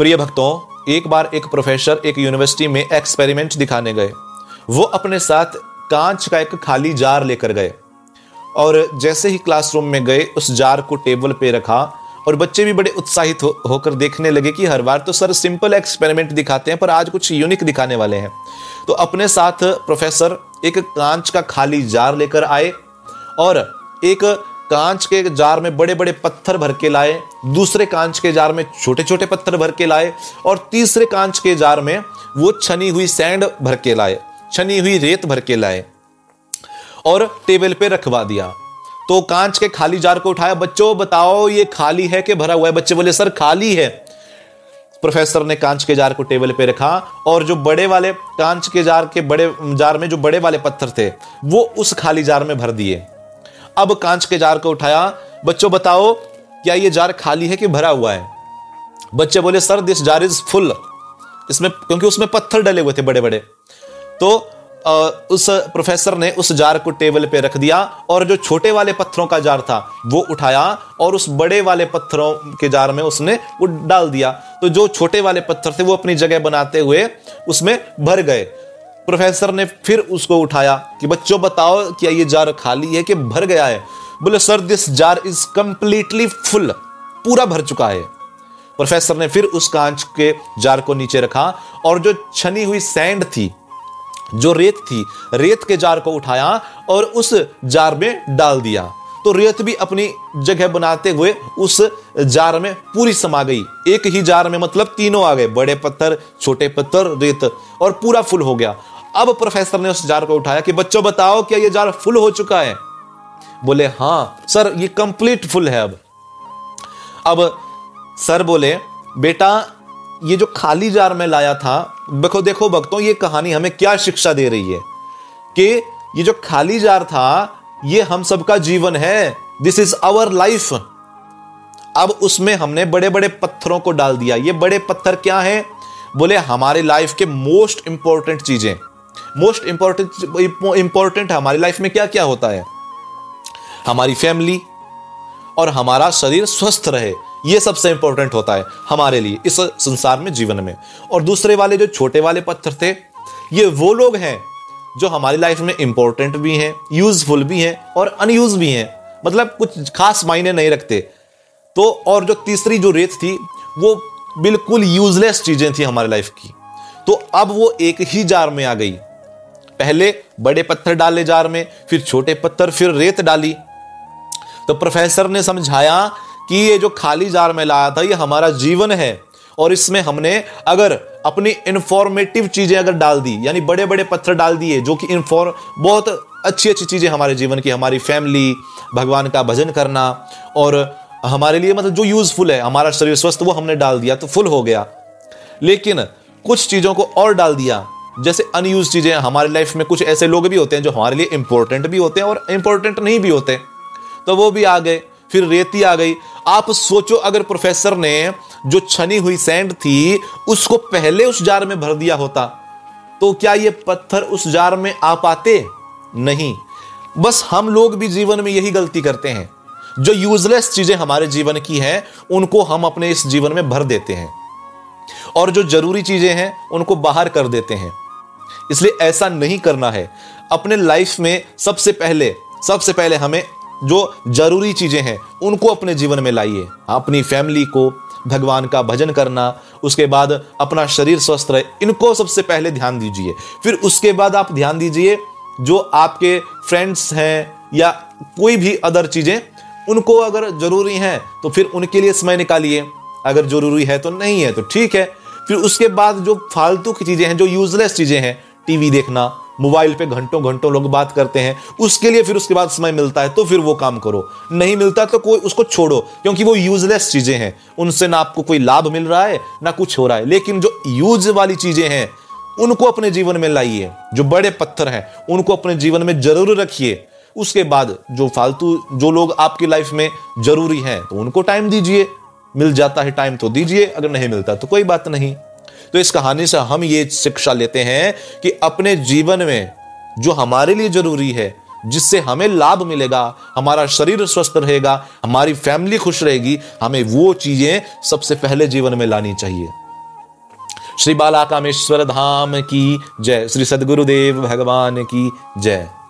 प्रिय भक्तों, एक बार एक प्रोफेसर एक यूनिवर्सिटी में एक्सपेरिमेंट दिखाने गए। वो अपने साथ कांच का एक खाली जार लेकर गए और जैसे ही क्लासरूम में गए उस जार को टेबल पे रखा और बच्चे भी बड़े उत्साहित होकर देखने लगे कि हर बार तो सर सिंपल एक्सपेरिमेंट दिखाते हैं पर आज कुछ यूनिक दिखाने वाले हैं। तो अपने साथ प्रोफेसर एक कांच का खाली जार लेकर आए और एक कांच के जार में बड़े बड़े पत्थर भर के लाए, दूसरे कांच के जार में छोटे छोटे पत्थर भर के लाए और तीसरे कांच के जार में वो छनी हुई सैंड भर के लाए, छनी हुई रेत भर के लाए और टेबल पे रखवा दिया। तो कांच के खाली जार को उठाया, बच्चों बताओ ये खाली है कि भरा हुआ है? बच्चे बोले सर खाली है। प्रोफेसर ने कांच के जार को टेबल पे रखा और जो बड़े वाले कांच के बड़े जार में जो बड़े वाले पत्थर थे वो उस खाली जार में भर दिए। अब कांच के जार को उठाया, बच्चों बताओ क्या ये जार खाली है कि भरा हुआ है? बच्चे बोले sir this jar is full, इसमें क्योंकि उसमें पत्थर डले हुए थे बड़े बड़े। तो उस प्रोफेसर ने उस जार को टेबल पे रख दिया और जो छोटे वाले पत्थरों का जार था वो उठाया और उस बड़े वाले पत्थरों के जार में उसने वो डाल दिया। तो जो छोटे वाले पत्थर थे वो अपनी जगह बनाते हुए उसमें भर गए। प्रोफेसर ने फिर उसको उठाया कि बच्चों बताओ क्या ये जार खाली है कि भर गया है? बोले sir this jar is completely full, पूरा भर चुका है। प्रोफेसर ने फिर उस कांच के जार को नीचे रखा और जो छनी हुई सैंड थी, जो रेत थी, रेत के जार को उठाया और उस जार में डाल दिया। तो रेत भी अपनी जगह बनाते हुए उस जार में पूरी समा गई। एक ही जार में मतलब तीनों आ गए, बड़े पत्थर, छोटे पत्थर, रेत, और पूरा फुल हो गया। अब प्रोफेसर ने उस जार को उठाया कि बच्चों बताओ क्या ये जार फुल हो चुका है? बोले हाँ सर ये कंप्लीट फुल है। अब सर बोले बेटा ये जो खाली जार में लाया था, देखो देखो भक्तों ये कहानी हमें क्या शिक्षा दे रही है कि ये जो खाली जार था ये हम सबका जीवन है, दिस इज आवर लाइफ। अब उसमें हमने बड़े बड़े पत्थरों को डाल दिया। ये बड़े पत्थर क्या हैं? बोले हमारे लाइफ के मोस्ट इंपॉर्टेंट चीजें। मोस्ट इंपॉर्टेंट हमारी लाइफ में क्या क्या होता है? हमारी फैमिली और हमारा शरीर स्वस्थ रहे, ये सबसे इंपॉर्टेंट होता है हमारे लिए इस संसार में, जीवन में। और दूसरे वाले जो छोटे वाले पत्थर थे ये वो लोग हैं जो हमारी लाइफ में इंपॉर्टेंट भी हैं, यूजफुल भी हैं और अनयूज भी हैं, मतलब कुछ खास मायने नहीं रखते। तो और जो तीसरी जो रेत थी वो बिल्कुल यूजलेस चीजें थी हमारी लाइफ की। तो अब वो एक ही जार में आ गई। पहले बड़े पत्थर डाले जार में, फिर छोटे पत्थर, फिर रेत डाली। तो प्रोफेसर ने समझाया कि ये जो खाली जार में लाया था ये हमारा जीवन है और इसमें हमने अगर अपनी इंफॉर्मेटिव चीजें अगर डाल दी, यानी बड़े बड़े पत्थर डाल दिए जो कि बहुत अच्छी अच्छी चीजें हमारे जीवन की, हमारी फैमिली, भगवान का भजन करना और हमारे लिए मतलब जो यूजफुल है, हमारा शरीर स्वस्थ, वो हमने डाल दिया तो फुल हो गया। लेकिन कुछ चीजों को और डाल दिया, जैसे अनयूज चीजें। हमारी लाइफ में कुछ ऐसे लोग भी होते हैं जो हमारे लिए इंपॉर्टेंट भी होते हैं और इंपॉर्टेंट नहीं भी होते, तो वो भी आ गए। फिर रेती आ गई। आप सोचो अगर प्रोफेसर ने जो छनी हुई सैंड थी उसको पहले उस जार में भर दिया होता तो क्या ये पत्थर उस जार में आ पाते? नहीं। बस हम लोग भी जीवन में यही गलती करते हैं, जो यूजलेस चीजें हमारे जीवन की हैं उनको हम अपने इस जीवन में भर देते हैं और जो जरूरी चीजें हैं उनको बाहर कर देते हैं। इसलिए ऐसा नहीं करना है। अपने लाइफ में सबसे पहले हमें जो जरूरी चीजें हैं उनको अपने जीवन में लाइए। अपनी फैमिली को, भगवान का भजन करना, उसके बाद अपना शरीर स्वस्थ रहे, इनको सबसे पहले ध्यान दीजिए। फिर उसके बाद आप ध्यान दीजिए जो आपके फ्रेंड्स हैं या कोई भी अदर चीजें, उनको अगर जरूरी हैं तो फिर उनके लिए समय निकालिए, अगर जरूरी है तो नहीं है तो ठीक है। फिर उसके बाद जो फालतू की चीजें हैं, जो यूजलेस चीजें हैं, टीवी देखना, मोबाइल पे घंटों घंटों लोग बात करते हैं, उसके लिए फिर उसके बाद समय मिलता है तो फिर वो काम करो, नहीं मिलता तो कोई उसको छोड़ो, क्योंकि वो यूजलेस चीजें हैं, उनसे ना आपको कोई लाभ मिल रहा है ना कुछ हो रहा है। लेकिन जो यूज वाली चीजें हैं उनको अपने जीवन में लाइए, जो बड़े पत्थर हैं उनको अपने जीवन में जरूर रखिए। उसके बाद जो फालतू जो लोग आपकी लाइफ में जरूरी हैं तो उनको टाइम दीजिए, मिल जाता है टाइम तो दीजिए, अगर नहीं मिलता तो कोई बात नहीं। तो इस कहानी से हम ये शिक्षा लेते हैं कि अपने जीवन में जो हमारे लिए जरूरी है, जिससे हमें लाभ मिलेगा, हमारा शरीर स्वस्थ रहेगा, हमारी फैमिली खुश रहेगी, हमें वो चीजें सबसे पहले जीवन में लानी चाहिए। श्री बाला कामेश्वर धाम की जय। श्री सद्गुरुदेव भगवान की जय।